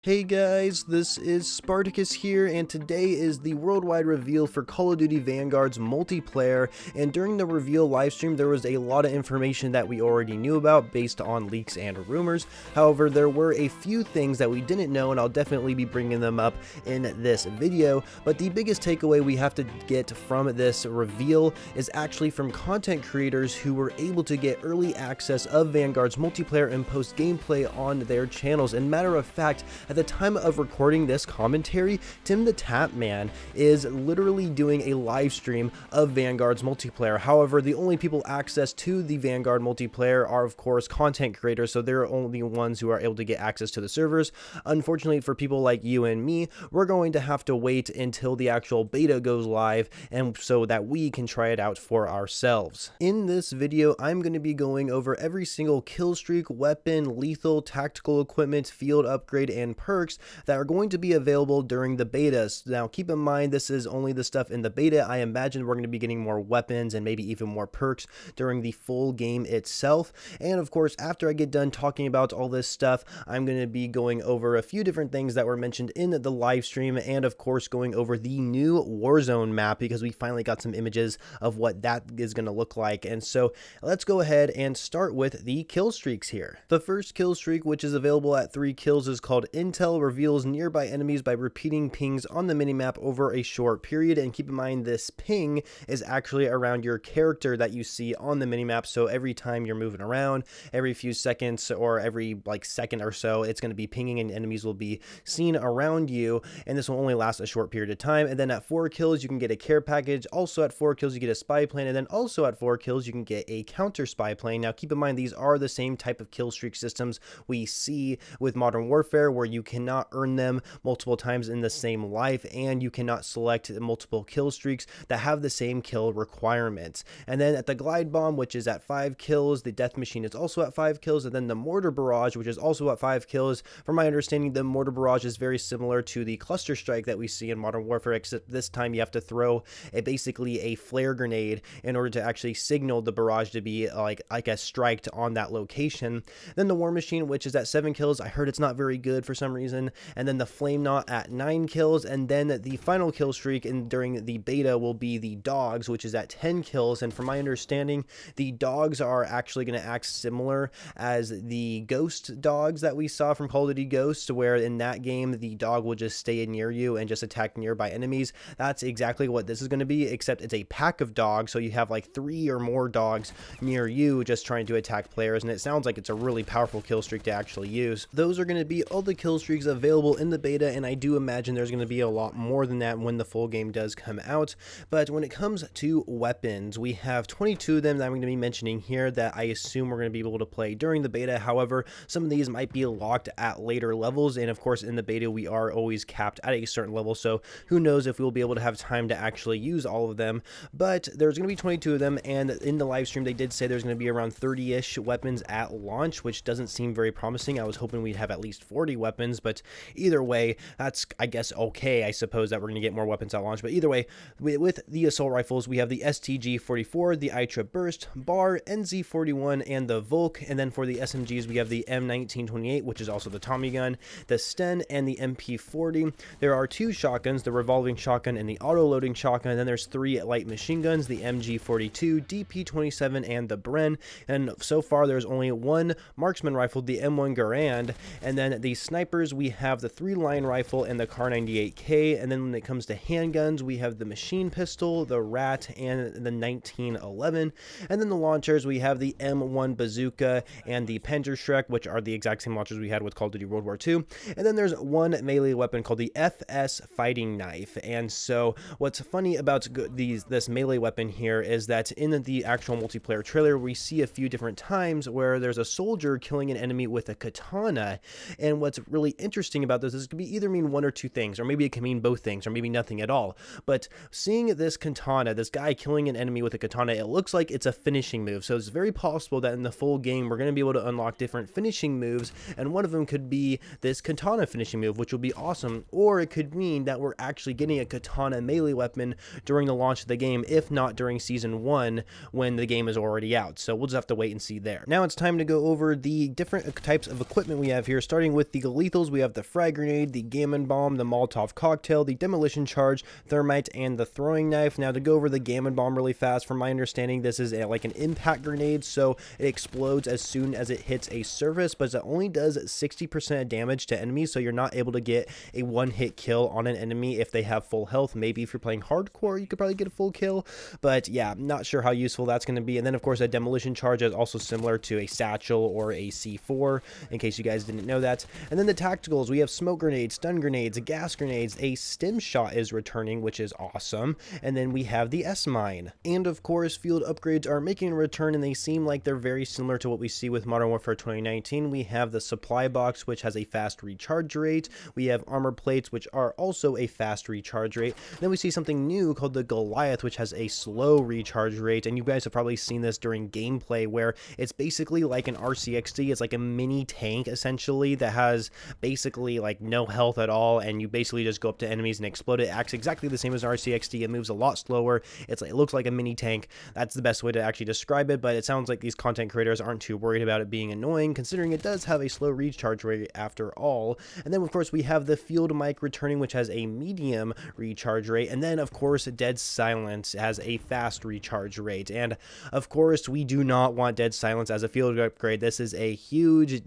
Hey guys, this is Spartacus here, and today is the worldwide reveal for Call of Duty Vanguard's multiplayer. And during the reveal livestream, there was a lot of information that we already knew about based on leaks and rumors. However, there were a few things that we didn't know, and I'll definitely be bringing them up in this video. But the biggest takeaway we have to get from this reveal is actually from content creators who were able to get early access of Vanguard's multiplayer and post gameplay on their channels. And matter of fact, at the time of recording this commentary, Tim the Tap Man is literally doing a live stream of Vanguard's multiplayer. However, the only people access to the Vanguard multiplayer are, of course, content creators, so they're only ones who are able to get access to the servers. Unfortunately, for people like you and me, we're going to have to wait until the actual beta goes live, and so that we can try it out for ourselves. In this video, I'm going to be going over every single killstreak, weapon, lethal, tactical equipment, field upgrade, and perks that are going to be available during the betas. Now keep in mind, this is only the stuff in the beta. I imagine we're going to be getting more weapons and maybe even more perks during the full game itself. And of course, after I get done talking about all this stuff, I'm going to be going over a few different things that were mentioned in the live stream, and of course going over the new Warzone map, because we finally got some images of what that is going to look like. And so let's go ahead and start with the kill streaks here. The first kill streak, which is available at 3 kills, is called Intel Reveals Nearby Enemies by Repeating Pings on the minimap over a short period. And keep in mind, this ping is actually around your character that you see on the minimap. So every time you're moving around, every few seconds or every second or so, it's going to be pinging and enemies will be seen around you. And this will only last a short period of time. And then at 4 kills, you can get a care package. Also at 4 kills, you get a spy plane. And then also at 4 kills, you can get a counter spy plane. Now keep in mind, these are the same type of kill streak systems we see with Modern Warfare, where you cannot earn them multiple times in the same life, and you cannot select multiple kill streaks that have the same kill requirements. And then at the glide bomb, which is at 5 kills, the death machine is also at 5 kills, and then the mortar barrage, which is also at 5 kills. From my understanding, the mortar barrage is very similar to the cluster strike that we see in Modern Warfare, except this time you have to throw basically a flare grenade in order to actually signal the barrage to be like a strike on that location. Then the war machine, which is at 7 kills. I heard it's not very good for some reason. And then the flame knot at 9 kills, and then the final kill streak during the beta will be the dogs, which is at 10 kills. And from my understanding, the dogs are actually going to act similar as the ghost dogs that we saw from Call of Duty Ghost, where in that game the dog will just stay near you and just attack nearby enemies. That's exactly what this is going to be, except it's a pack of dogs, so you have like 3 or more dogs near you just trying to attack players, and it sounds like it's a really powerful kill streak to actually use. Those are going to be all the kill streaks available in the beta, and I do imagine there's going to be a lot more than that when the full game does come out. But when it comes to weapons, we have 22 of them that I'm going to be mentioning here that I assume we're going to be able to play during the beta. However, some of these might be locked at later levels, and of course in the beta we are always capped at a certain level, so who knows if we'll be able to have time to actually use all of them. But there's going to be 22 of them, and in the live stream they did say there's going to be around 30-ish weapons at launch, which doesn't seem very promising. I was hoping we'd have at least 40 weapons, but either way, that's, I guess, okay. I suppose that we're going to get more weapons at launch, but either way, with the assault rifles, we have the STG-44, the ITRA Burst, BAR, NZ-41, and the Volk. And then for the SMGs, we have the M1928, which is also the Tommy gun, the Sten, and the MP40. There are 2 shotguns, the revolving shotgun and the auto-loading shotgun. And then there's 3 light machine guns, the MG42, DP27, and the Bren. And so far, there's only 1 marksman rifle, the M1 Garand. And then the snipers, we have the 3-line rifle and the Kar98K. And then when it comes to handguns, we have the machine pistol, the Rat, and the 1911. And then the launchers, we have the M1 bazooka and the Panzerschreck, which are the exact same launchers we had with Call of Duty World War II. And then there's 1 melee weapon called the FS Fighting Knife. And so what's funny about this melee weapon here is that in the actual multiplayer trailer, we see a few different times where there's a soldier killing an enemy with a katana. And what's really interesting about this is it could be either mean one or two things, or maybe it can mean both things, or maybe nothing at all. But seeing this katana, this guy killing an enemy with a katana, it looks like it's a finishing move. So it's very possible that in the full game, we're going to be able to unlock different finishing moves, and one of them could be this katana finishing move, which will be awesome. Or it could mean that we're actually getting a katana melee weapon during the launch of the game, if not during Season 1 when the game is already out. So we'll just have to wait and see there. Now it's time to go over the different types of equipment we have here, starting with the lethal lethals, we have the frag grenade, the gammon bomb, the Molotov cocktail, the demolition charge, thermite, and the throwing knife. Now, to go over the gammon bomb really fast, from my understanding, this is like an impact grenade, so it explodes as soon as it hits a surface, but it only does 60% damage to enemies, so you're not able to get a one-hit kill on an enemy if they have full health. Maybe if you're playing hardcore, you could probably get a full kill, but yeah, not sure how useful that's going to be. And then, of course, a demolition charge is also similar to a satchel or a C4, in case you guys didn't know that. And then the tacticals, we have smoke grenades, stun grenades, gas grenades, a stim shot is returning, which is awesome, and then we have the S-mine. And of course, field upgrades are making a return, and they seem like they're very similar to what we see with Modern Warfare 2019. We have the supply box, which has a fast recharge rate. We have armor plates, which are also a fast recharge rate. Then we see something new called the Goliath, which has a slow recharge rate, and you guys have probably seen this during gameplay, where it's basically like an RCXD. It's like a mini tank, essentially, that has basically like no health at all, and you basically just go up to enemies and explode it. It acts exactly the same as an RCXD. It moves a lot slower. It looks like a mini tank. That's the best way to actually describe it, but it sounds like these content creators aren't too worried about it being annoying, considering it does have a slow recharge rate after all. And then, of course, we have the field mic returning, which has a medium recharge rate. And then, of course, Dead Silence has a fast recharge rate. And, of course, we do not want Dead Silence as a field upgrade. This is a huge,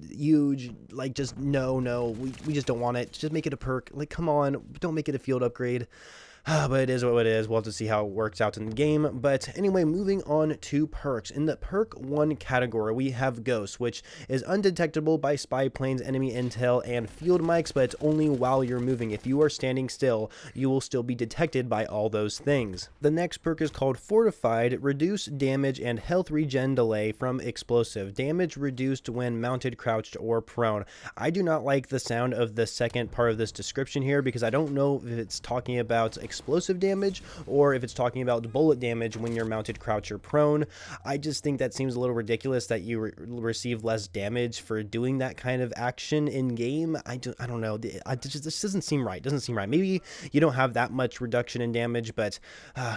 like, just no, we just don't want it. Just make it a perk. Like, come on, don't make it a field upgrade. But it is what it is. We'll have to see how it works out in the game. But anyway, moving on to perks. In the perk 1 category, we have Ghost, which is undetectable by spy planes, enemy intel, and field mics, but it's only while you're moving. If you are standing still, you will still be detected by all those things. The next perk is called Fortified, reduce damage and health regen delay from explosive. Damage reduced when mounted, crouched, or prone. I do not like the sound of the second part of this description here, because I don't know if it's talking about explosive damage or if it's talking about bullet damage when you're mounted, crouch, or prone. I just think that seems a little ridiculous that you receive less damage for doing that kind of action in game. I don't know. This doesn't seem right. Maybe you don't have that much reduction in damage, but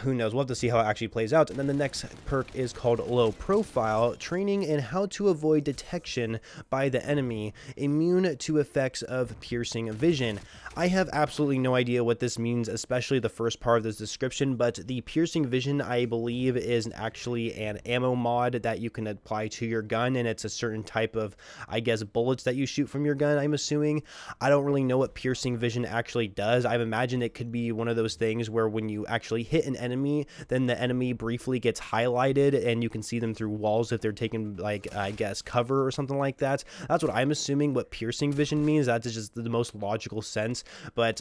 who knows? We'll have to see how it actually plays out. And then the next perk is called Low Profile, training in how to avoid detection by the enemy, immune to effects of piercing vision. I have absolutely no idea what this means, especially the first part of this description, but the piercing vision, I believe, is actually an ammo mod that you can apply to your gun, and it's a certain type of, I guess, bullets that you shoot from your gun, I'm assuming. I don't really know what piercing vision actually does. I imagine it could be one of those things where when you actually hit an enemy, then the enemy briefly gets highlighted and you can see them through walls if they're taking, like, I guess, cover or something like that. That's what I'm assuming what piercing vision means. That is just the most logical sense, but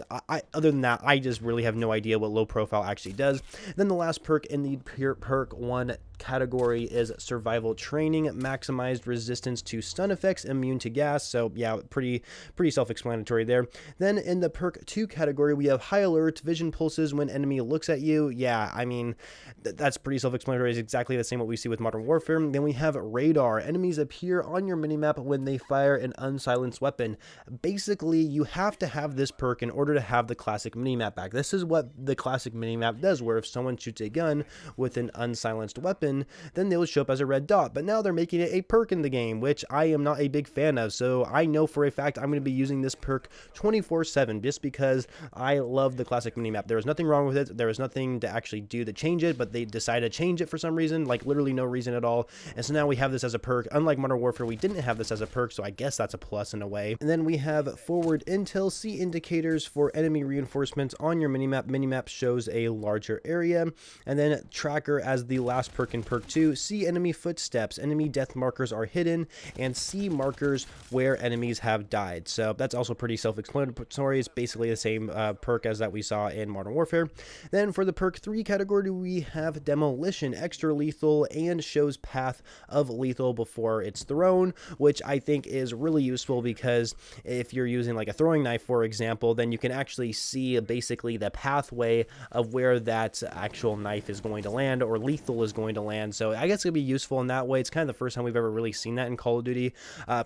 other than that, I just really have no idea what Low Profile actually does. Then the last perk in the perk 1 category is Survival Training, maximized resistance to stun effects, immune to gas. So yeah, pretty self-explanatory there. Then in the perk 2 category, we have High Alert, vision pulses when enemy looks at you. Yeah, I mean, that's pretty self-explanatory. It's exactly the same what we see with Modern Warfare. Then we have Radar, enemies appear on your minimap when they fire an unsilenced weapon. Basically, you have to have this perk in order to have the classic minimap back. This is what the classic minimap does, where if someone shoots a gun with an unsilenced weapon, then they will show up as a red dot. But now they're making it a perk in the game, which I am not a big fan of. So I know for a fact I'm going to be using this perk 24/7 just because I love the classic minimap. There was nothing wrong with it. There was nothing to actually do to change it, but they decided to change it for some reason, like literally no reason at all. And so now we have this as a perk. Unlike Modern Warfare, we didn't have this as a perk, so I guess that's a plus in a way. And then we have Forward Intel, see indicators for enemy reinforcements on your minimap. Minimap shows a larger area. And then Tracker as the last perk in perk 2, see enemy footsteps, enemy death markers are hidden, and see markers where enemies have died. So that's also pretty self-explanatory. It's basically the same perk as that we saw in Modern Warfare. Then for the perk 3 category, we have Demolition, extra lethal, and shows path of lethal before it's thrown, which I think is really useful because if you're using like a throwing knife, for example, then you can actually see basically the path pathway of where that actual knife is going to land, or lethal is going to land. So I guess it'll be useful in that way. It's kind of the first time we've ever really seen that in Call of Duty.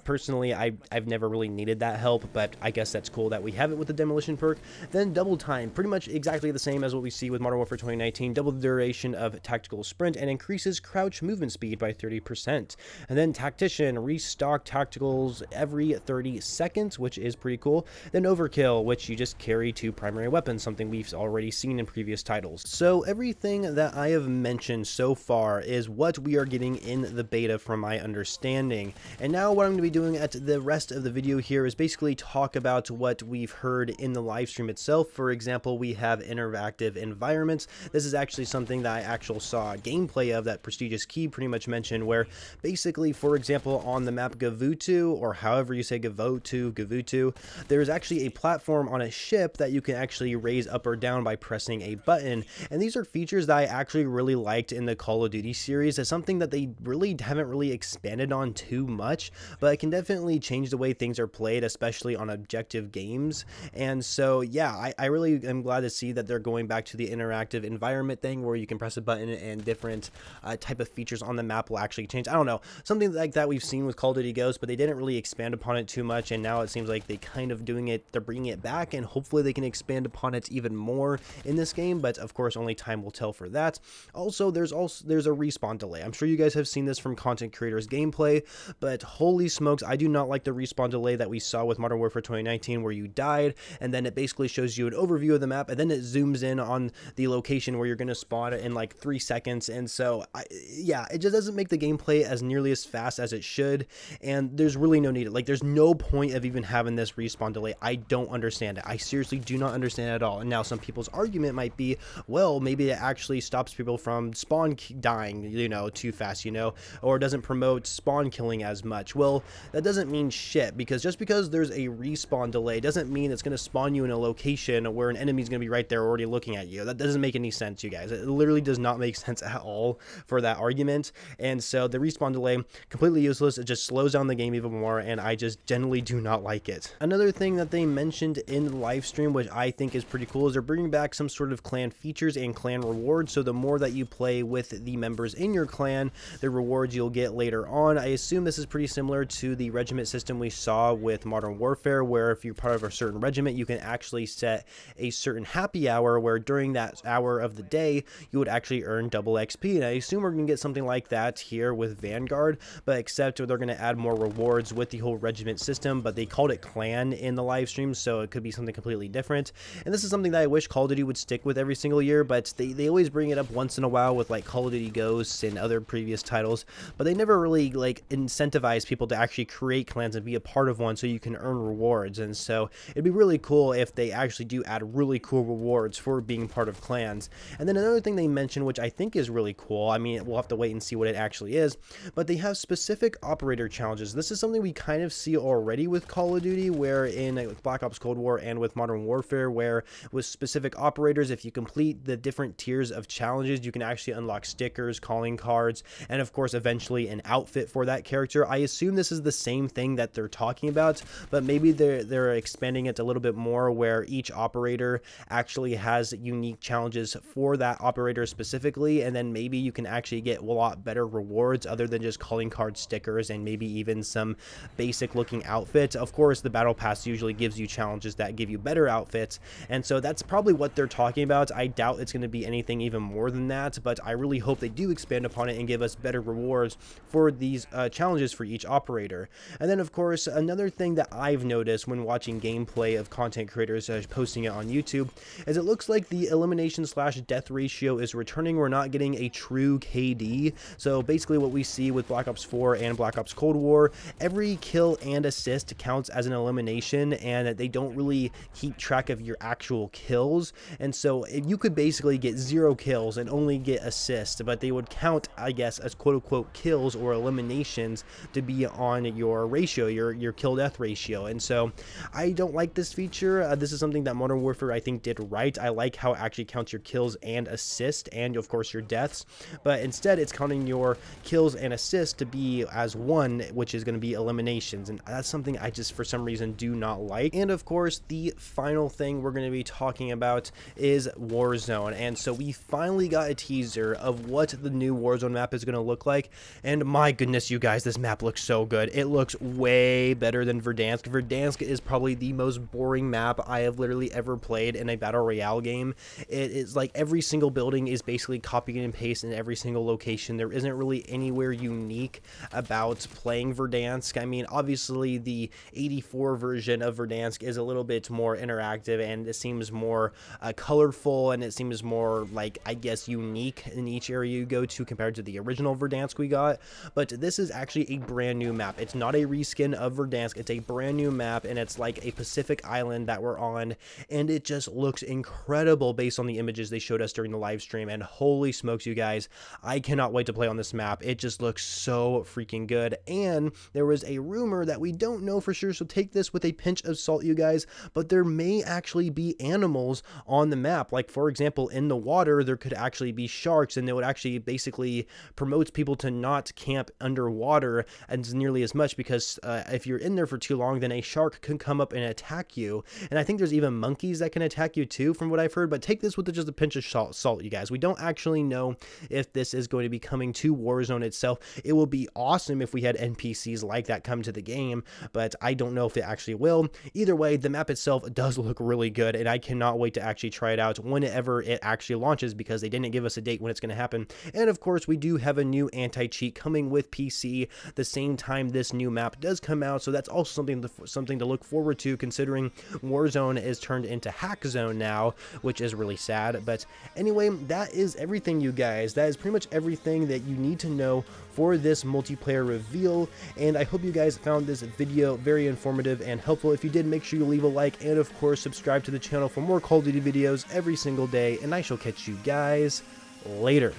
Personally, I've never really needed that help, but I guess that's cool that we have it with the demolition perk. Then double time, pretty much exactly the same as what we see with Modern Warfare 2019. Double the duration of tactical sprint and increases crouch movement speed by 30%. And then tactician, restock tacticals every 30 seconds, which is pretty cool. Then overkill, which you just carry 2 primary weapons, something we've already seen in previous titles. So everything that I have mentioned so far is what we are getting in the beta from my understanding. And now what I'm going to be doing at the rest of the video here is basically talk about what we've heard in the live stream itself. For example, we have interactive environments. This is actually something that I actually saw gameplay of that Prestigious Key pretty much mentioned, where basically, for example, on the map Gavutu, or however you say Gavutu, there's actually a platform on a ship that you can actually raise up or down by pressing a button. And these are features that I actually really liked in the Call of Duty series. As something that they really haven't really expanded on too much, but it can definitely change the way things are played, especially on objective games. And so yeah, I really am glad to see that they're going back to the interactive environment thing, where you can press a button and different type of features on the map will actually change. I don't know, something like that we've seen with Call of Duty Ghosts, but they didn't really expand upon it too much, and now it seems like they kind of they're bringing it back, and hopefully they can expand upon it even more in this game, but of course only time will tell for that. Also there's a respawn delay. I'm sure you guys have seen this from content creators gameplay, but holy smokes, I do not like the respawn delay that we saw with Modern Warfare 2019, where you died and then it basically shows you an overview of the map, and then it zooms in on the location where you're going to spawn in like 3 seconds. And so yeah, it just doesn't make the gameplay as nearly as fast as it should, and there's really no need. Like, there's no point of even having this respawn delay. I don't understand it. I seriously do not understand it at all. And now some people's argument might be, well, maybe it actually stops people from spawn dying, you know, too fast, you know, or doesn't promote spawn killing as much. Well, that doesn't mean shit, because just because there's a respawn delay doesn't mean it's going to spawn you in a location where an enemy's going to be right there already looking at you. That doesn't make any sense, you guys. It literally does not make sense at all for that argument. And so the respawn delay, completely useless. It just slows down the game even more, and I just generally do not like it. Another thing that they mentioned in the live stream, which I think is pretty cool, is they're bringing back some sort of clan features and clan rewards. So the more that you play with the members in your clan, the rewards you'll get later on. I assume this is pretty similar to the regiment system we saw with Modern Warfare, where if you're part of a certain regiment, you can actually set a certain happy hour where during that hour of the day you would actually earn double XP. And I assume we're going to get something like that here with Vanguard, but except they're going to add more rewards with the whole regiment system, but they called it clan in the live stream, so it could be something completely different. And this is something that I wish Call of Duty would stick with every single year, but they always bring it up once in a while with like Call of Duty Ghosts and other previous titles, but they never really like incentivize people to actually create clans and be a part of one so you can earn rewards. And so it'd be really cool if they actually do add really cool rewards for being part of clans. And then another thing they mentioned, which I think is really cool, I mean, we'll have to wait and see what it actually is, but they have specific operator challenges. This is something we kind of see already with Call of Duty, where in Black Ops Cold War and with Modern Warfare, where with specific operators, if you complete the different tiers of challenges, you can actually unlock stickers, calling cards, and of course eventually an outfit for that character. I assume this is the same thing that they're talking about, but maybe they're expanding it a little bit more, where each operator actually has unique challenges for that operator specifically, and then maybe you can actually get a lot better rewards other than just calling card stickers and maybe even some basic looking outfits. Of course, the battle pass usually gives you challenges that give you better outfits, and so that's probably what they're talking about. I doubt it's going to be anything even more than that, but I really hope they do expand upon it and give us better rewards for these challenges for each operator. And then of course, another thing that I've noticed when watching gameplay of content creators posting it on YouTube is it looks like the elimination / death ratio is returning. We're not getting a true KD. So basically what we see with Black Ops 4 and Black Ops Cold War, every kill and assist counts as an elimination, and they don't really keep track of your actual kills. And so you could basically get 0 kills and only get assists, but they would count, I guess, as quote-unquote kills or eliminations to be on your ratio, your kill-death ratio. And so I don't like this feature. This is something that Modern Warfare, I think, did right. I like how it actually counts your kills and assist and, of course, your deaths, but instead it's counting your kills and assists to be as one, which is going to be eliminations, and that's something I just for some reason do not like. And of course, the final thing we're going to be talking about is Warzone. And so we finally got a teaser of what the new Warzone map is going to look like, and my goodness, you guys, this map looks so good. It looks way better than Verdansk. Verdansk is probably the most boring map I have literally ever played in a battle royale game. It is like every single building is basically copy and paste in every single location. There isn't really anywhere unique about playing Verdansk. I mean, obviously the 84 version of Verdansk is a little bit more interactive, and it seems more colorful, and it seems more, like, I guess, unique in each area you go to compared to the original Verdansk we got. But this is actually a brand new map. It's not a reskin of Verdansk. It's a brand new map, and it's like a Pacific island that we're on, and it just looks incredible based on the images they showed us during the live stream. And holy smokes, you guys, I cannot wait to play on this map. It just looks so freaking good. And there was a rumor that we don't know for sure, so take this with a pinch of salt, you guys, but there may actually be animals on the map. Like, for example, in the water there could actually be sharks, and it would actually basically promotes people to not camp underwater as nearly as much, because if you're in there for too long, then a shark could come up and attack you. And I think there's even monkeys that can attack you too, from what I've heard. But take this with just a pinch of salt, you guys. We don't actually know if this is going to be coming to Warzone itself. It will be awesome if we had NPCs like that come to the game, but I don't know if it actually will. Either way, the map itself does look really good, and I cannot wait to actually try it out whenever it actually launches, because they didn't give us a date when it's going to happen. And of course, we do have a new anti-cheat coming with PC the same time this new map does come out, so that's also something to look forward to, considering Warzone is turned into Hack Zone now, which is really sad. But anyway, that is everything, you guys. That is pretty much everything that you need to know for this multiplayer reveal, and I hope you guys found this video very informative and helpful. If you did, make sure you leave a like, and of course subscribe to the channel for more Call of Duty videos every single day, and I shall catch you guys later.